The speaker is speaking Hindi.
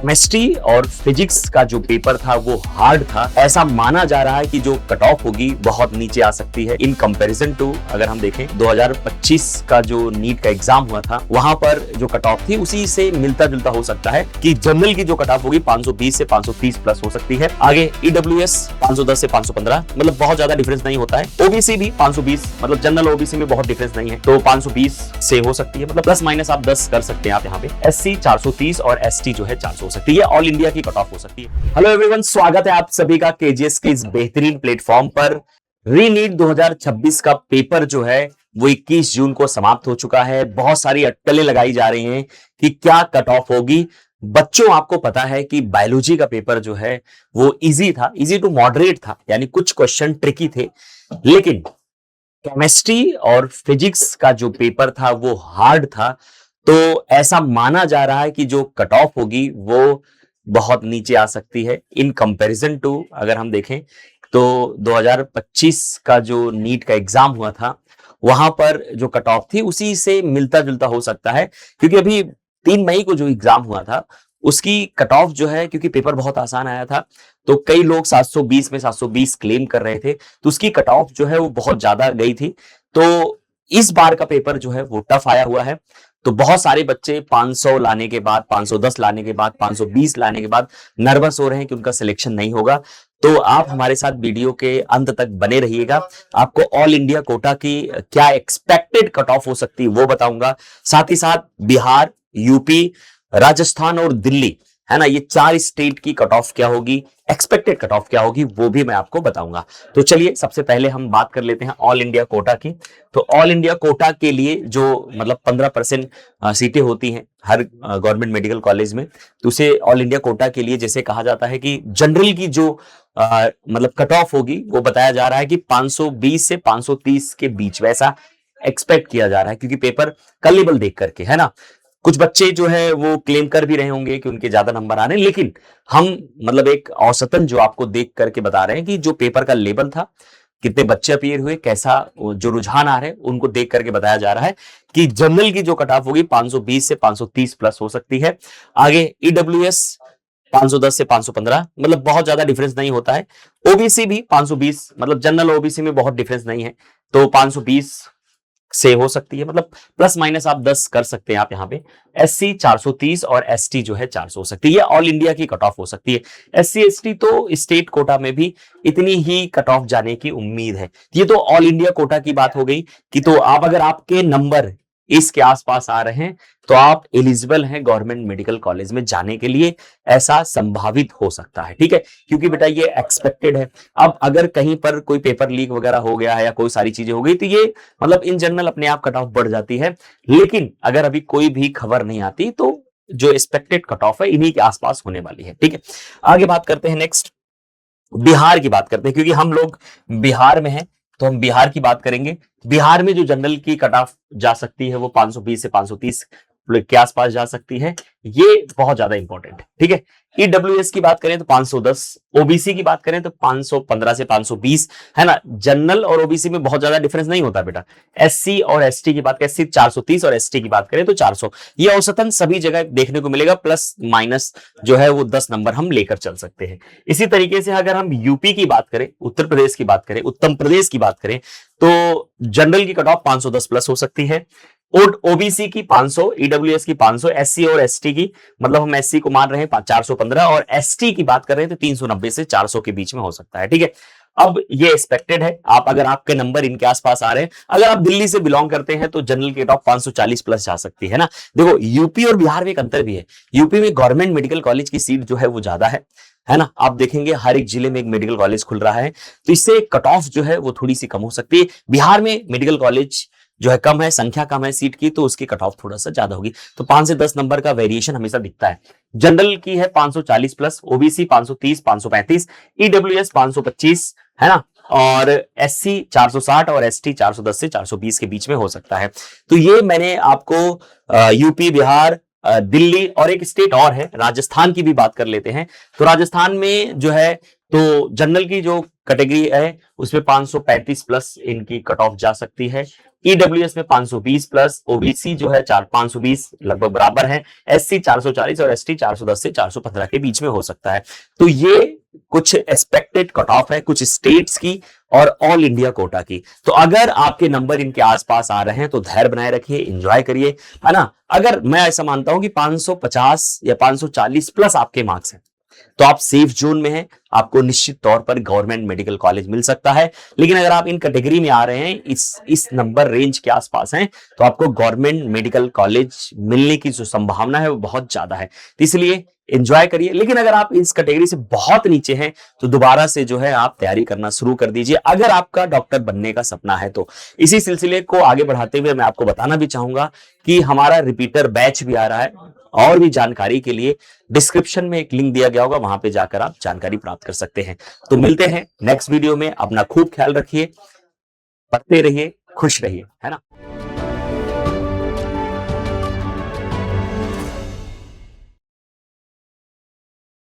केमिस्ट्री और फिजिक्स का जो पेपर था वो हार्ड था। ऐसा माना जा रहा है कि जो कट ऑफ होगी बहुत नीचे आ सकती है इन कंपैरिजन टू, अगर हम देखें 2025 का जो नीट का एग्जाम हुआ था वहां पर जो कट ऑफ थी उसी से मिलता जुलता हो सकता है कि जनरल की जो कट ऑफ होगी 520 से 530 प्लस हो सकती है। आगे ईडब्ल्यूएस 510 से 515, मतलब बहुत ज्यादा डिफरेंस नहीं होता है। ओबीसी भी 520, मतलब जनरल ओबीसी में बहुत डिफरेंस नहीं है, तो 520 से हो सकती है, मतलब प्लस माइनस आप 10 कर सकते हैं आप यहाँ पे। एससी 430 और एसटी जो है 400 हो सकती है। ऑल इंडिया की कट ऑफ हो सकती है। हेलो एवरीवन, स्वागत है आप सभी का केजीएस के इस बेहतरीन प्लेटफॉर्म पर। रीनीट 2026 का पेपर जो है वो 21 जून को समाप्त हो चुका है। बहुत सारी अटकलें लगाई जा रही हैं कि क्या कट ऑफ होगी। बच्चों, आपको पता है कि बायोलॉजी का पेपर जो है वो इजी था, इजी टू मॉडरेट था, यानी कुछ क्वेश्चन ट्रिकी थे, लेकिन केमिस्ट्री और फिजिक्स का जो पेपर था वो हार्ड था। तो ऐसा माना जा रहा है कि जो कट ऑफ होगी वो बहुत नीचे आ सकती है इन कंपैरिजन टू, अगर हम देखें तो 2025 का जो नीट का एग्जाम हुआ था वहां पर जो कट ऑफ थी उसी से मिलता जुलता हो सकता है, क्योंकि अभी 3 मई को जो एग्जाम हुआ था उसकी कट ऑफ जो है, क्योंकि पेपर बहुत आसान आया था तो कई लोग 720 में 720 क्लेम कर रहे थे, तो उसकी कट ऑफ जो है वो बहुत ज्यादा गई थी। तो इस बार का पेपर जो है वो टफ आया हुआ है। तो बहुत सारे बच्चे 500 लाने के बाद, 510 लाने के बाद, 520 लाने के बाद नर्वस हो रहे हैं कि उनका सिलेक्शन नहीं होगा। तो आप हमारे साथ वीडियो के अंत तक बने रहिएगा। आपको ऑल इंडिया कोटा की क्या एक्सपेक्टेड कट ऑफ हो सकती है वो बताऊंगा। साथ ही साथ बिहार, यूपी, राजस्थान और दिल्ली, है ना, ये 4 स्टेट की कट ऑफ क्या होगी, एक्सपेक्टेड कट ऑफ क्या होगी, वो भी मैं आपको बताऊंगा। तो चलिए सबसे पहले हम बात कर लेते हैं ऑल इंडिया कोटा की। तो ऑल इंडिया कोटा के लिए जो मतलब 15% सीटें होती हैं हर गवर्नमेंट मेडिकल कॉलेज में, तो उसे ऑल इंडिया कोटा के लिए जैसे कहा जाता है कि जनरल की जो मतलब कट ऑफ होगी वो बताया जा रहा है कि 520 से 530 के बीच, वैसा एक्सपेक्ट किया जा रहा है, क्योंकि पेपर कल देख करके, है ना। कुछ बच्चे जो है वो क्लेम कर भी रहे होंगे कि उनके ज्यादा नंबर आ रहे हैं, लेकिन हम मतलब एक औसतन जो आपको देख करके बता रहे हैं कि जो पेपर का लेवल था, कितने बच्चे अपीयर हुए, कैसा जो रुझान आ रहे हैं, उनको देख करके बताया जा रहा है कि जनरल की जो कट ऑफ होगी 520 से 530 प्लस हो सकती है। आगे ईडब्ल्यूएस 510 से 515, मतलब बहुत ज्यादा डिफरेंस नहीं होता है। ओबीसी भी 520, मतलब जनरल ओबीसी में बहुत डिफरेंस नहीं है, तो 520 से हो सकती है, मतलब प्लस माइनस आप 10 कर सकते हैं आप यहाँ पे। एससी 430 और एसटी जो है 400 हो सकती है। ये ऑल इंडिया की कट ऑफ हो सकती है। एससी एसटी तो स्टेट कोटा में भी इतनी ही कट ऑफ जाने की उम्मीद है। ये तो ऑल इंडिया कोटा की बात हो गई कि तो आप, अगर आपके नंबर इसके आसपास आ रहे हैं तो आप एलिजिबल हैं गवर्नमेंट मेडिकल कॉलेज में जाने के लिए, ऐसा संभावित हो सकता है, ठीक है, क्योंकि बेटा ये एक्सपेक्टेड है। अब अगर कहीं पर कोई पेपर लीक वगैरह हो गया है या कोई सारी चीजें हो गई तो ये मतलब इन जनरल अपने आप कट ऑफ बढ़ जाती है, लेकिन अगर अभी कोई भी खबर नहीं आती तो जो एक्सपेक्टेड कट ऑफ है इन्हीं के आसपास होने वाली है, ठीक है। आगे बात करते हैं, नेक्स्ट बिहार की बात करते हैं, क्योंकि हम लोग बिहार में हैं तो हम बिहार की बात करेंगे। बिहार में जो जनरल की कट ऑफ जा सकती है वो 520 से 530 के आसपास जा सकती है। ये बहुत ज्यादा इंपॉर्टेंट है, ठीक है। ईडब्ल्यूएस की बात करें तो 510, ओबीसी की बात करें तो 515 से 520, है ना। जनरल और ओबीसी में बहुत ज्यादा डिफरेंस नहीं होता बेटा। एससी और एसटी की बात करें, एससी 430 और एसटी की बात करें तो 400। ये औसतन सभी जगह देखने को मिलेगा, प्लस माइनस जो है वो 10 नंबर हम लेकर चल सकते हैं। इसी तरीके से अगर हम यूपी की बात करें, उत्तर प्रदेश की बात करें, उत्तर प्रदेश की बात करें तो जनरल की कट ऑफ 510 प्लस हो सकती है। ओबीसी की 500, ईडब्ल्यूएस की 500, एससी और एसटी की, मतलब हम एससी को मान रहे हैं 415, और एसटी की बात कर रहे हैं तो 390 से 400 के बीच में हो सकता है, ठीक है। अब ये एक्सपेक्टेड है, आप अगर आपके नंबर इनके आसपास आ रहे हैं, अगर आप दिल्ली से बिलोंग करते हैं तो जनरल की टॉप 540 प्लस जा सकती है ना। देखो यूपी और बिहार में एक अंतर भी है। यूपी में गवर्नमेंट मेडिकल कॉलेज की सीट जो है वो ज्यादा है ना। आप देखेंगे हर एक जिले में एक मेडिकल कॉलेज खुल रहा है, तो इससे कट ऑफ जो है वो थोड़ी सी कम हो सकती है। बिहार में मेडिकल कॉलेज जो है कम है, संख्या कम है सीट की, तो उसकी कट ऑफ थोड़ा सा ज्यादा होगी। तो 5 से 10 नंबर का वेरिएशन हमेशा दिखता है। जनरल की है 540 प्लस, ओबीसी 530, 535, ईडब्ल्यूएस 525, है ना, और एससी 460 और एसटी 410 से 420 के बीच में हो सकता है। तो ये मैंने आपको यूपी, बिहार, दिल्ली और एक स्टेट और है राजस्थान की भी बात कर लेते हैं। तो राजस्थान में जो है तो जनरल की जो कैटेगरी है उसमें 535 प्लस इनकी कट ऑफ जा सकती है। ईडब्ल्यूएस में 520 प्लस, ओबीसी जो है 520 लगभग बराबर है, एससी 440 और एसटी 410 से 415 के बीच में हो सकता है। तो ये कुछ एक्सपेक्टेड कट ऑफ है कुछ स्टेट्स की और ऑल इंडिया कोटा की। तो अगर आपके नंबर इनके आसपास आ रहे हैं तो धैर्य बनाए रखिए, एंजॉय करिए, है ना। अगर मैं ऐसा मानता हूं कि 550 या 540 प्लस आपके मार्क्स हैं तो आप सेफ जोन में हैं, आपको निश्चित तौर पर गवर्नमेंट मेडिकल कॉलेज मिल सकता है। लेकिन अगर आप इन कैटेगरी में आ रहे हैं, इस नंबर रेंज के आसपास हैं, तो आपको गवर्नमेंट मेडिकल कॉलेज मिलने की जो संभावना है वो बहुत ज्यादा है। तो इसलिए एंजॉय करिए। लेकिन अगर आप इस कैटेगरी से बहुत नीचे हैं तो दोबारा से जो है आप तैयारी करना शुरू कर दीजिए, अगर आपका डॉक्टर बनने का सपना है तो। इसी सिलसिले को आगे बढ़ाते हुए मैं आपको बताना भी चाहूंगा कि हमारा रिपीटर बैच भी आ रहा है, और भी जानकारी के लिए डिस्क्रिप्शन में एक लिंक दिया गया होगा, वहां पे जाकर आप जानकारी प्राप्त कर सकते हैं। तो मिलते हैं नेक्स्ट वीडियो में, अपना खूब ख्याल रखिए, पढ़ते रहिए, खुश रहिए, है ना।